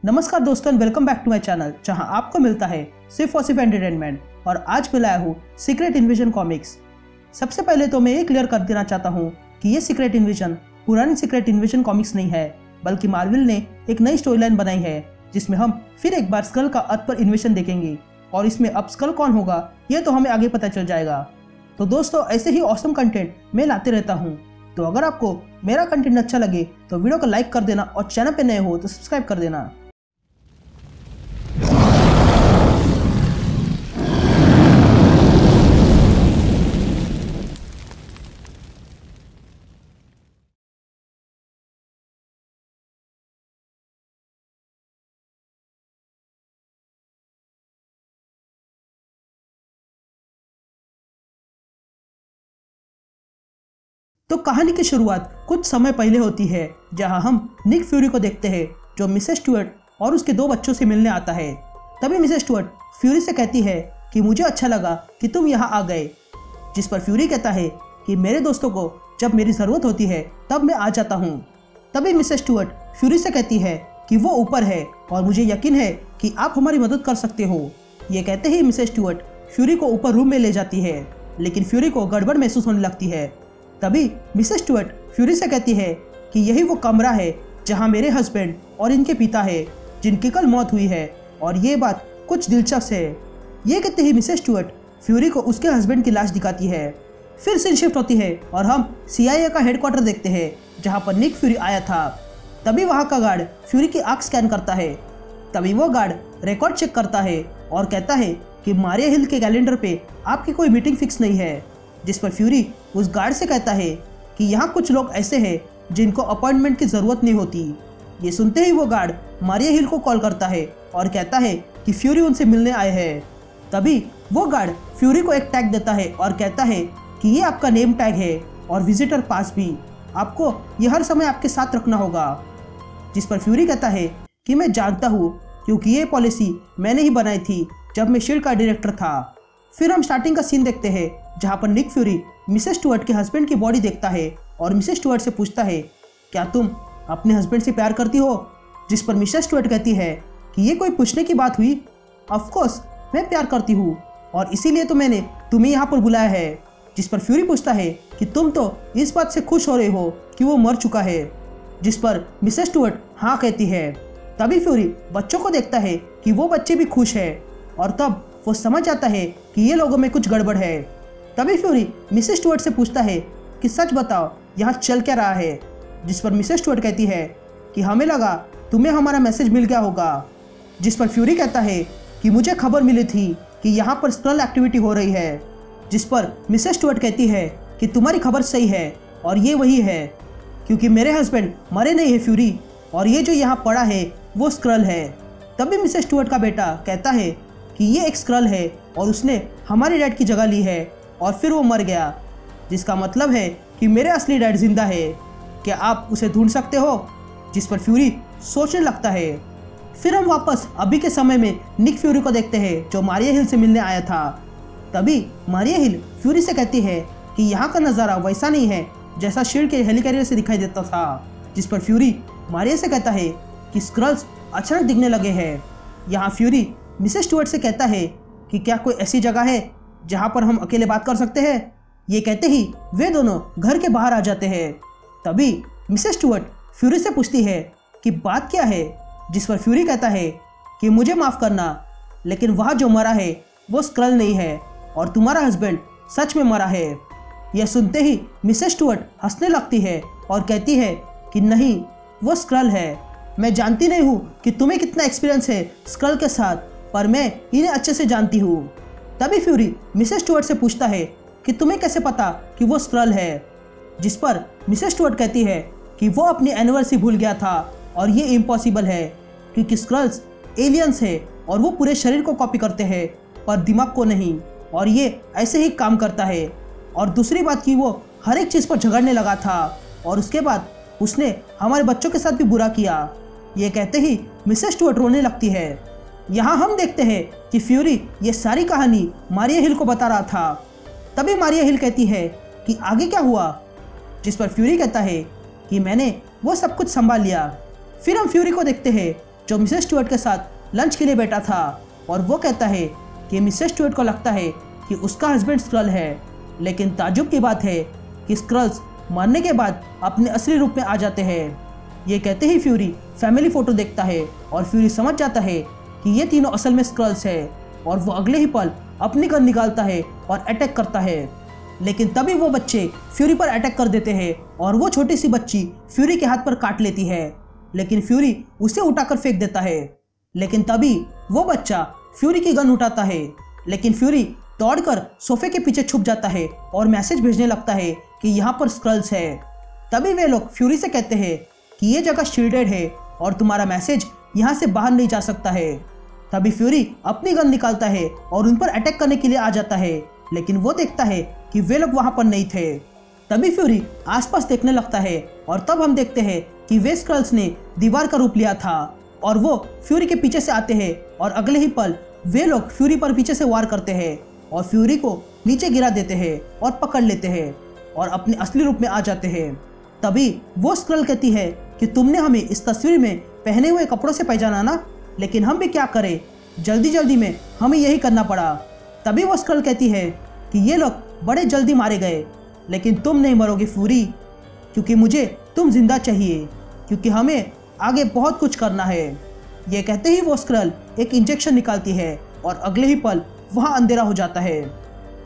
नमस्कार दोस्तों, welcome back to my channel जहां आपको मिलता है सिर्फ और सिर्फ एंटरटेनमेंट। और आज मैं लाया हूँ सीक्रेट इन्विजन कॉमिक्स। सबसे पहले तो मैं ये क्लियर कर देना चाहता हूँ कि ये सीक्रेट इन्विजन पुरानी सीक्रेट इन्विजन कॉमिक्स नहीं है, बल्कि मार्वल ने एक नई स्टोरी लाइन बनाई है जिसमें हम फिर एक बार स्कल का अर्थ पर इन्वेजन देखेंगे। और इसमें अब स्कल कौन होगा ये तो हमें आगे पता चल जाएगा। तो दोस्तों, ऐसे ही ऑसम कंटेंट मैं लाते रहता हूँ। तो अगर आपको मेरा कंटेंट अच्छा लगे तो वीडियो को लाइक कर देना और चैनल पे नए हो तो सब्सक्राइब कर देना। तो कहानी की शुरुआत कुछ समय पहले होती है, जहां हम निक फ्यूरी को देखते हैं जो मिसेस स्टुअर्ट और उसके दो बच्चों से मिलने आता है। तभी मिसेस स्टुअर्ट फ्यूरी से कहती है कि मुझे अच्छा लगा कि तुम यहां आ गए। जिस पर फ्यूरी कहता है कि मेरे दोस्तों को जब मेरी ज़रूरत होती है तब मैं आ जाता हूं। तभी मिसेस स्टुअर्ट फ्यूरी से कहती है कि वो ऊपर है और मुझे यकीन है कि आप हमारी मदद कर सकते हो। ये कहते ही मिसेस स्टुअर्ट फ्यूरी को ऊपर रूम में ले जाती है, लेकिन फ्यूरी को गड़बड़ महसूस होने लगती है। तभी मिसेस स्टुअर्ट फ्यूरी से कहती है कि यही वो कमरा है जहां मेरे हस्बैंड और इनके पिता है जिनकी कल मौत हुई है, और ये बात कुछ दिलचस्प है। ये कहते ही मिसेस स्टुअर्ट फ्यूरी को उसके हस्बैंड की लाश दिखाती है। फिर सीन शिफ्ट होती है और हम CIA का हेडक्वार्टर देखते हैं जहां पर निक फ्यूरी आया था। तभी वहां का गार्ड फ्यूरी की आंख स्कैन करता है। तभी वो गार्ड रिकॉर्ड चेक करता है और कहता है कि मारिया हिल के कैलेंडर पे आपकी कोई मीटिंग फिक्स नहीं है। जिस पर फ्यूरी उस गार्ड से कहता है कि यहाँ कुछ लोग ऐसे हैं जिनको अपॉइंटमेंट की ज़रूरत नहीं होती। ये सुनते ही वो गार्ड मारिया हिल को कॉल करता है और कहता है कि फ्यूरी उनसे मिलने आए हैं। तभी वो गार्ड फ्यूरी को एक टैग देता है और कहता है कि ये आपका नेम टैग है और विजिटर पास भी, आपको ये हर समय आपके साथ रखना होगा। जिस पर फ्यूरी कहता है कि मैं जानता हूँ, क्योंकि ये पॉलिसी मैंने ही बनाई थी जब मैं शील्ड का डायरेक्टर था। फिर हम स्टार्टिंग का सीन देखते हैं जहां पर निक फ्यूरी मिसेस स्टुअर्ट के हस्बैंड की बॉडी देखता है और मिसेस स्टुअर्ट से पूछता है, क्या तुम अपने हस्बैंड से प्यार करती हो? जिस पर मिसेस स्टुअर्ट कहती है कि ये कोई पूछने की बात हुई, ऑफ कोर्स मैं प्यार करती हूँ और इसीलिए तो मैंने तुम्हें यहाँ पर बुलाया है। जिस पर फ्यूरी पूछता है कि तुम तो इस बात से खुश हो रहे हो कि वो मर चुका है। जिस पर मिसेस स्टुअर्ट हाँ कहती है। तभी फ्यूरी बच्चों को देखता है कि वो बच्चे भी खुश है और तब वो समझ आता है कि ये लोगों में कुछ गड़बड़ है। तभी फ्यूरी मिसेस स्टुअर्ट से पूछता है कि सच बताओ यहाँ चल क्या रहा है। जिस पर मिसेस स्टुअर्ट कहती है कि हमें लगा तुम्हें हमारा मैसेज मिल गया होगा। जिस पर फ्यूरी कहता है कि मुझे खबर मिली थी कि यहाँ पर स्क्रल एक्टिविटी हो रही है। जिस पर मिसेस स्टुअर्ट कहती है कि तुम्हारी खबर सही है और ये वही है, क्योंकि मेरे हस्बैंड मरे नहीं है फ्यूरी, और ये जो यहाँ पड़ा है वो स्क्रल है। तभी मिसेस स्टुअर्ट का बेटा कहता है कि ये एक स्क्रल है और उसने हमारे डैड की जगह ली है और फिर वो मर गया, जिसका मतलब है कि मेरे असली डैड जिंदा है। क्या आप उसे ढूंढ सकते हो? जिस पर फ्यूरी सोचने लगता है। फिर हम वापस अभी के समय में निक फ्यूरी को देखते हैं जो मारिया हिल से मिलने आया था। तभी मारिया हिल फ्यूरी से कहती है कि यहाँ का नज़ारा वैसा नहीं है जैसा शील्ड के हेलिकैरियर से दिखाई देता था। जिस पर फ्यूरी मारिया से कहता है कि स्क्रल्स अचानक दिखने लगे हैं। यहाँ फ्यूरी मिसेस स्टुअर्ट से कहता है कि क्या कोई ऐसी जगह है जहाँ पर हम अकेले बात कर सकते हैं। ये कहते ही वे दोनों घर के बाहर आ जाते हैं। तभी मिसेस स्टुअर्ट फ्यूरी से पूछती है कि बात क्या है। जिस पर फ्यूरी कहता है कि मुझे माफ़ करना, लेकिन वहाँ जो मरा है वो स्क्रल नहीं है और तुम्हारा हस्बैंड सच में मरा है। यह सुनते ही मिसेस स्टुअर्ट हंसने लगती है और कहती है कि नहीं, वो स्क्रल है। मैं जानती नहीं हूँ कि तुम्हें कितना एक्सपीरियंस है स्क्रल के साथ, पर मैं इन्हें अच्छे से जानती हूँ। तभी फ्यूरी मिसेस स्टुअर्ट से पूछता है कि तुम्हें कैसे पता कि वो स्क्रल है। जिस पर मिसेस स्टुअर्ट कहती है कि वो अपनी एनिवर्सरी भूल गया था और ये इम्पॉसिबल है, क्योंकि स्क्रल्स एलियंस है और वो पूरे शरीर को कॉपी करते हैं पर दिमाग को नहीं, और ये ऐसे ही काम करता है। और दूसरी बात कि वो हर एक चीज़ पर झगड़ने लगा था और उसके बाद उसने हमारे बच्चों के साथ भी बुरा किया। ये कहते ही मिसेस स्टुअर्ट रोने लगती है। यहाँ हम देखते हैं कि फ्यूरी ये सारी कहानी मारिया हिल को बता रहा था। तभी मारिया हिल कहती है कि आगे क्या हुआ। जिस पर फ्यूरी कहता है कि मैंने वो सब कुछ संभाल लिया। फिर हम फ्यूरी को देखते हैं जो मिसेस स्टुअर्ट के साथ लंच के लिए बैठा था, और वो कहता है कि मिसेस स्टुअर्ट को लगता है कि उसका हस्बैंड स्क्रल है। लेकिन ताज्जुब की बात है कि स्क्रल्स मरने के बाद अपने असली रूप में आ जाते हैं। ये कहते ही फ्यूरी फैमिली फोटो देखता है और फ्यूरी समझ जाता है कि ये तीनों असल में स्क्रल्स है, और वो अगले ही पल अपनी गन निकालता है और अटैक करता है। लेकिन तभी वो बच्चे फ्यूरी पर अटैक कर देते हैं और वो छोटी सी बच्ची फ्यूरी के हाथ पर काट लेती है, लेकिन फ्यूरी उसे उठाकर फेंक देता है। लेकिन तभी वो बच्चा फ्यूरी की गन उठाता है, लेकिन फ्यूरी दौड़कर सोफे के पीछे छुप जाता है और मैसेज भेजने लगता है कि यहाँ पर स्क्रल्स है। तभी वे लोग फ्यूरी से कहते हैं कि ये जगह शील्डेड है और तुम्हारा मैसेज यहाँ से बाहर नहीं जा सकता है। तभी फ्यूरी अपनी गन निकालता है और उन पर अटैक करने के लिए आ जाता है, लेकिन वो देखता है कि वे लोग वहाँ पर नहीं थे। तभी फ्यूरी आसपास देखने लगता है और तब हम देखते हैं कि वे स्क्रल्स ने दीवार का रूप लिया था और वो फ्यूरी के पीछे से आते हैं और अगले ही पल वे लोग फ्यूरी पर पीछे से वार करते हैं और फ्यूरी को नीचे गिरा देते हैं और पकड़ लेते हैं और अपने असली रूप में आ जाते हैं। तभी वो स्क्रल कहती है कि तुमने हमें इस तस्वीर में पहने हुए कपड़ों से पहचाना ना, लेकिन हम भी क्या करें, जल्दी जल्दी में हमें यही करना पड़ा। तभी वो स्क्रल कहती है कि ये लोग बड़े जल्दी मारे गए, लेकिन तुम नहीं मरोगे फ्यूरी, क्योंकि मुझे तुम जिंदा चाहिए, क्योंकि हमें आगे बहुत कुछ करना है। ये कहते ही वो स्क्रल एक इंजेक्शन निकालती है और अगले ही पल वहाँ अंधेरा हो जाता है।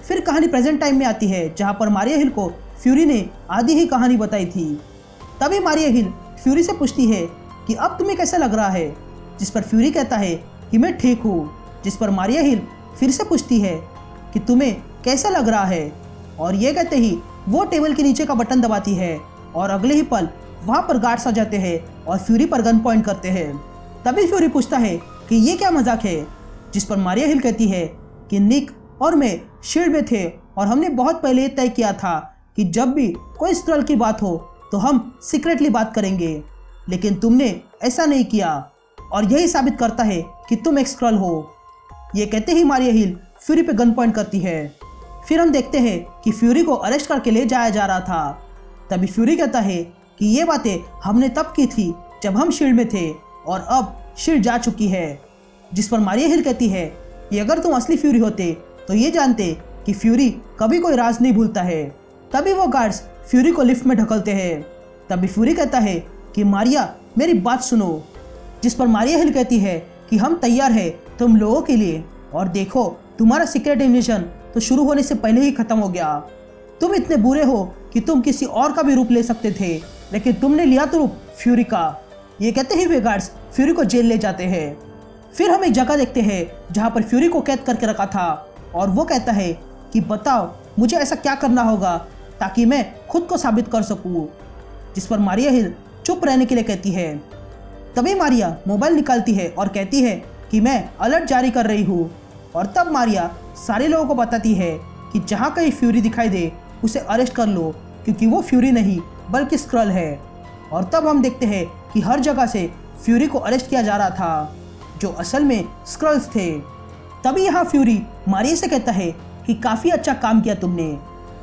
फिर कहानी प्रेजेंट टाइम में आती है, जहाँ पर मारिया हिल को फ्यूरी ने आधी ही कहानी बताई थी। तभी मारिया हिल फ्यूरी से पूछती है कि अब तुम्हें कैसा लग रहा है, जिस पर फ्यूरी कहता है कि मैं ठीक हूँ। जिस पर मारिया हिल फिर से पूछती है कि तुम्हें कैसा लग रहा है, और ये कहते ही वो टेबल के नीचे का बटन दबाती है और अगले ही पल वहाँ पर गार्ड्स आ जाते हैं और फ्यूरी पर गन पॉइंट करते हैं। तभी फ्यूरी पूछता है कि ये क्या मजाक है, जिस पर मारिया हिल कहती है कि निक और मैं शील्ड में थे और हमने बहुत पहले ये तय किया था कि जब भी कोई स्क्रल की बात हो तो हम सीक्रेटली बात करेंगे, लेकिन तुमने ऐसा नहीं किया और यही साबित करता है कि तुम एक स्क्रल हो। ये कहते ही मारिया हिल फ्यूरी पे गन पॉइंट करती है। फिर हम देखते हैं कि फ्यूरी को अरेस्ट करके ले जाया जा रहा था। तभी फ्यूरी कहता है कि ये बातें हमने तब की थी जब हम शील्ड में थे और अब शील्ड जा चुकी है। जिस पर मारिया हिल कहती है कि अगर तुम असली फ्यूरी होते तो ये जानते कि फ्यूरी कभी कोई राज नहीं भूलता है। तभी वो गार्ड्स फ्यूरी को लिफ्ट में ढकलते हैं। तभी फ्यूरी कहता है कि मारिया मेरी बात सुनो। जिस पर मारिया हिल कहती है कि हम तैयार हैं तुम लोगों के लिए, और देखो तुम्हारा सीक्रेट इन्वेजन तो शुरू होने से पहले ही खत्म हो गया। तुम इतने बुरे हो कि तुम किसी और का भी रूप ले सकते थे, लेकिन तुमने लिया तो रूप फ्यूरी का। ये कहते ही वे गार्ड्स फ्यूरी को जेल ले जाते हैं। फिर हम एक जगह देखते हैं जहाँ पर फ्यूरी को कैद करके रखा था, और वो कहता है कि बताओ मुझे ऐसा क्या करना होगा ताकि मैं खुद को साबित कर सकूँ। जिस पर मारिया हिल चुप रहने के लिए कहती है। तभी मारिया मोबाइल निकालती है और कहती है कि मैं अलर्ट जारी कर रही हूँ, और तब मारिया सारे लोगों को बताती है कि जहाँ कहीं फ्यूरी दिखाई दे उसे अरेस्ट कर लो, क्योंकि वो फ्यूरी नहीं बल्कि स्क्रल है। और तब हम देखते हैं कि हर जगह से फ्यूरी को अरेस्ट किया जा रहा था, जो असल में स्क्रल्स थे। तभी यहाँ फ्यूरी मारिया से कहता है कि काफ़ी अच्छा काम किया तुमने,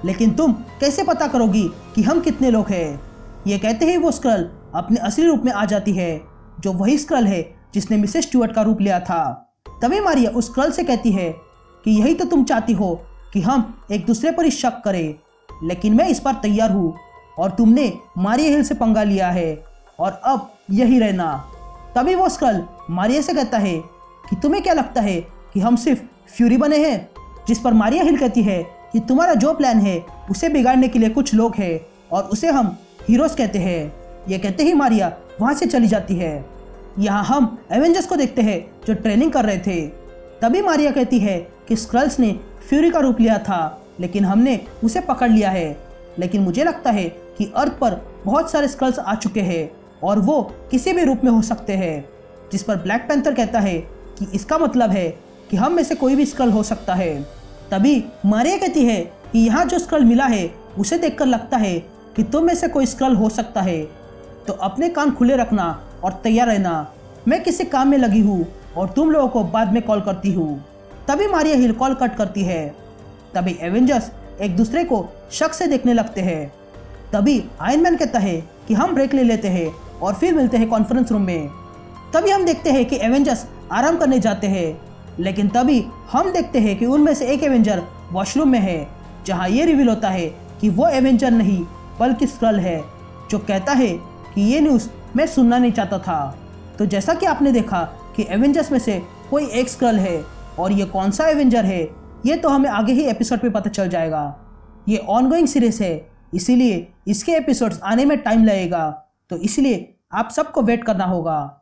लेकिन तुम कैसे पता करोगी कि हम कितने लोग हैं। ये कहते ही वो स्क्रल अपने असली रूप में आ जाती है, जो वही स्क्रल है जिसने मिसेस स्टुअर्ट का रूप लिया था। तभी मारिया उस स्क्रल से कहती है कि यही तो तुम चाहती हो कि हम एक दूसरे पर ही शक करें, लेकिन मैं इस बार तैयार हूँ और तुमने मारिया हिल से पंगा लिया है और अब यही रहना। तभी वो स्क्रल मारिया से कहता है कि तुम्हें क्या लगता है कि हम सिर्फ फ्यूरी बने हैं। जिस पर मारिया हिल कहती है कि तुम्हारा जो प्लान है उसे बिगाड़ने के लिए कुछ लोग हैं और उसे हम हीरोज कहते हैं। ये कहते ही मारिया वहाँ से चली जाती है। यहाँ हम एवेंजर्स को देखते हैं जो ट्रेनिंग कर रहे थे। तभी मारिया कहती है कि स्क्रल्स ने फ्यूरी का रूप लिया था, लेकिन हमने उसे पकड़ लिया है। लेकिन मुझे लगता है कि अर्थ पर बहुत सारे स्क्रल्स आ चुके हैं और वो किसी भी रूप में हो सकते हैं। जिस पर ब्लैक पैंथर कहता है कि इसका मतलब है कि हम में से कोई भी स्क्रल हो सकता है। तभी मारिया कहती है कि यहाँ जो स्क्रल मिला है उसे देखकर लगता है कि तुम में से कोई स्क्रल हो सकता है, तो अपने कान खुले रखना और तैयार रहना। मैं किसी काम में लगी हूँ और तुम लोगों को बाद में कॉल करती हूँ। तभी मारिया हिल कॉल कट करती है। तभी एवेंजर्स एक दूसरे को शक से देखने लगते हैं। तभी आयरन मैन कहता है कि हम ब्रेक ले लेते हैं और फिर मिलते हैं कॉन्फ्रेंस रूम में। तभी हम देखते हैं कि एवेंजर्स आराम करने जाते हैं, लेकिन तभी हम देखते हैं कि उनमें से एक एवेंजर वॉशरूम में है, जहां ये रिवील होता है कि वो एवेंजर नहीं बल्कि स्क्रल है, जो कहता है कि ये न्यूज़ मैं सुनना नहीं चाहता था। तो जैसा कि आपने देखा कि एवेंजर्स में से कोई एक स्क्रल है, और ये कौन सा एवेंजर है ये तो हमें आगे ही एपिसोड पे पता चल जाएगा। ये ऑनगोइंग सीरीज है, इसीलिए इसके एपिसोड्स आने में टाइम लगेगा, तो इसलिए आप सबको वेट करना होगा।